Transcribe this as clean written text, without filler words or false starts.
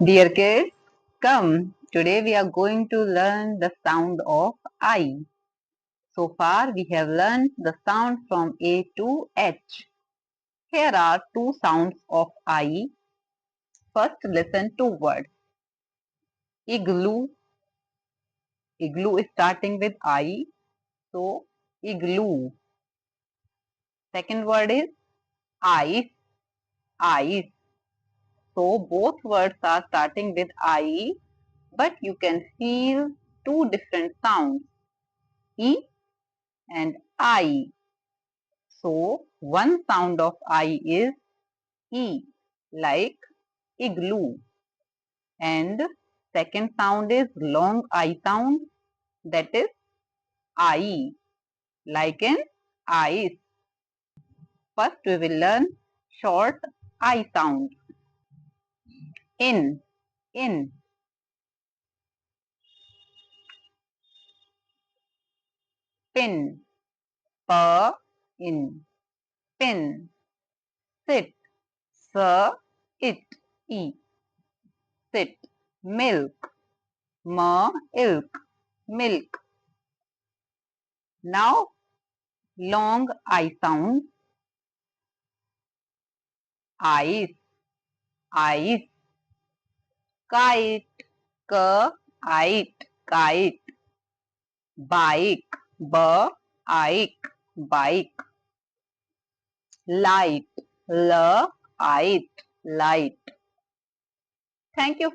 Dear kids, come. Today we are going to learn the sound of I. So far we have learned the sound from A to H. Here are two sounds of I. First listen to words. Igloo. Igloo is starting with I. So igloo. Second word is ice. Ice. So both words are starting with I, but you can feel two different sounds. E and I. So one sound of I is E, like igloo, and second sound is long I sound, that is I, like in ice. First we will learn short I sound. In, pin, in, pin, sit, it, e, sit, milk, ilk, milk. Now long I sound, ice, ice, kite, kite, kite, bike, ike, bike, light, light, light. Thank you for